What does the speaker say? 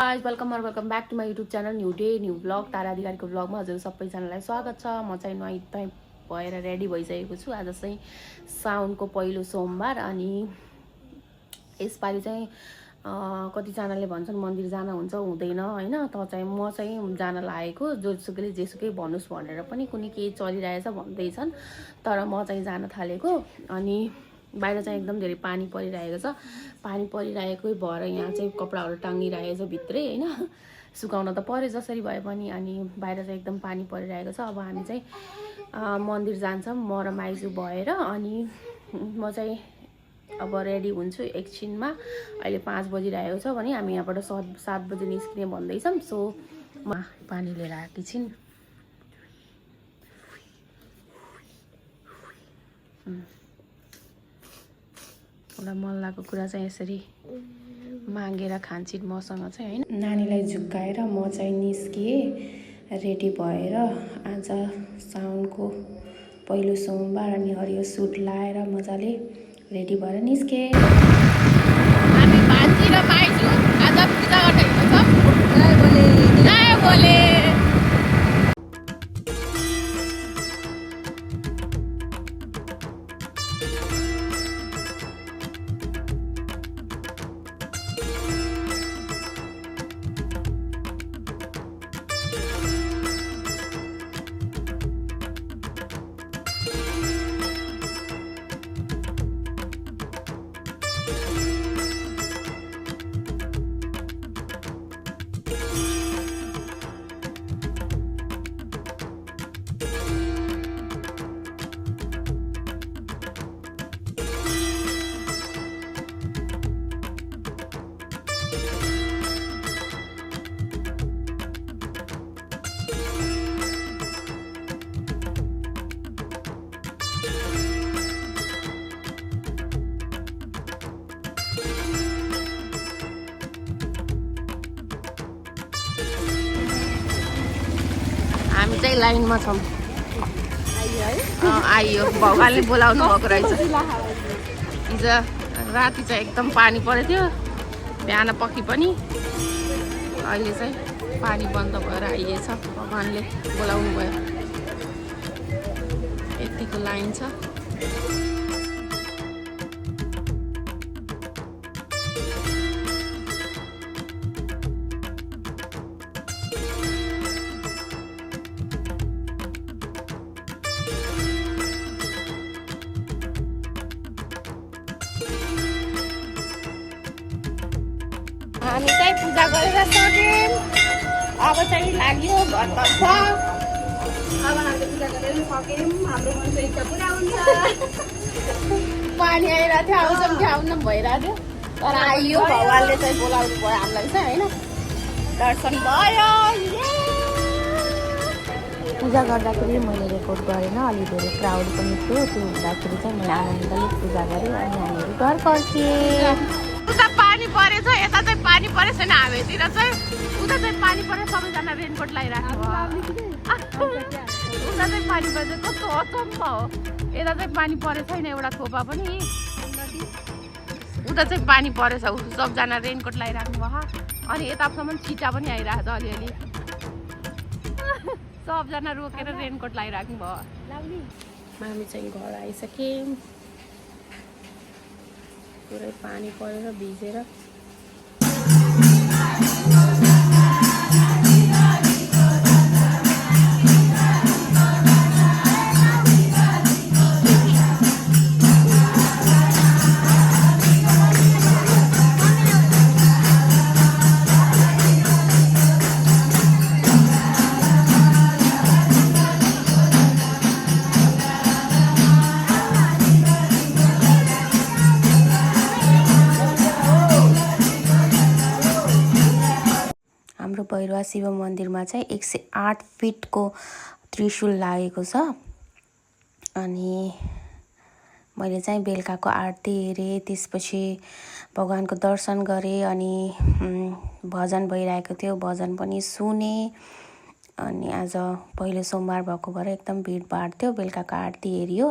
Guys welcome back to my YouTube channel new day new vlog Tara अधिकारीको ब्लगमा हजुर सबैजनालाई स्वागत छ। म चाहिँ नुहाई भएर रेडी भइसकेको छु। आज चाहिँ साउनको पहिलो सोमबार अनि यसपालि चाहिँ कतिजनाले भन्छन् मन्दिर जान हुन्छ हुँदैन हैन, त चाहिँ म चाहिँ जान लागेको। जोसुकैले जेसुकै भन्नुस् भनेर पनि कुनै केही चलिरहेछ भन्दैछन्, तर म चाहिँ जान थालेको। अनि बाहिर चाहिँ एकदम धेरै पानी परिरहेको छ। पानी परिरहेकै भएर यहाँ चाहिँ कपडाहरू टाङ्गिरहेको छ भित्रै हैन, सुकाउन त पर्यो जसरी भए पनि। अनि बाहिर चाहिँ एकदम पानी परिरहेको छ। अब हामी चाहिँ मन्दिर जान्छौँ म र माइजू भएर। अनि म चाहिँ अब रेडी हुन्छु एकछिनमा। अहिले 5 बजिरहेको छ भने हामी यहाँबाट 7 बजे निस्किने भन्दैछौँ। सो म पानी लिएर आएकी छिन्। मलाई मन लागेको कुरा चाहिँ यसरी मागेर खान्छिन् मसँग चाहिँ हैन। नानीलाई झुक्काएर म चाहिँ निस्किएँ रेडी भएर। आज साउनको पहिलो सोमबार अनि हरियो सुट लाएर मजाले रेडी भएर निस्केँ। हामी भान्जी र माइजू आज पूजा गर्न हिँड्छौँ। जय बोले हामी चाहिँ लाइनमा छौँ। आइयो भगवानले बोलाउनु भएको रहेछ। हिजो राति चाहिँ एकदम पानी परेको थियो, बिहान पखी पनि। अहिले चाहिँ पानी बन्द भएर आइएछ, भगवानले बोलाउनु भयो। यतिको लाइन छ। हामी चाहिँ पूजा गरेर सक्यौँ। अब चाहिँ लाग्यो घरतर्फ। अब हामीले पूजा गरेर सक्यौँ, हाम्रो मनको इच्छा पुरा हुन्छ। पानी आइरहेको थियो, आउँछौँ कि आउन भइरहेको थियो, तर आइयो। भगवानले चाहिँ बोलाउनु भयो हामीलाई चाहिँ होइन। दर्शन भयो। पूजा गर्दाखेरि मैले रेकर्ड गरेन, अलि धेरै क्राउड पनि थियो। त्यो हुँदाखेरि चाहिँ मैले आनन्दले पूजा गरेँ अनि हामीहरू घर फर्किएँ। उता पानी परेछ, यता चाहिँ पानी परेको छैन। हामीतिर चाहिँ उता चाहिँ पानी परेर सबैजना रेनकोट लगाइराख्नु भयो। उता चाहिँ पानी परेछ, कस्तो अचम्म हो। यता चाहिँ पानी परेको छैन एउटा थोपा पनि। उता चाहिँ पानी परेछ, सबजना रेनकोट लगाइराख्नु भयो। अनि यतासम्म छिटा पनि आइरहेको छ अलिअलि। सबजना रोकेर रेनकोट लगाइराख्नु भयो। हामी चाहिँ घर आइसक्यौँ। पुरै पानी परेर भिजेर। हाम्रो भैरवा शिव मन्दिरमा चाहिँ 108 फिटको त्रिशूल लागेको छ। अनि मैले चाहिँ बेलुकाको आरती हेरेँ, त्यसपछि भगवानको दर्शन गरेँ। अनि भजन भइरहेको थियो, भजन पनि सुनेँ। अनि आज पहिलो सोमबार भएको भएर एकदम भिडभाड थियो। बेलुकाको आरती हेरियो।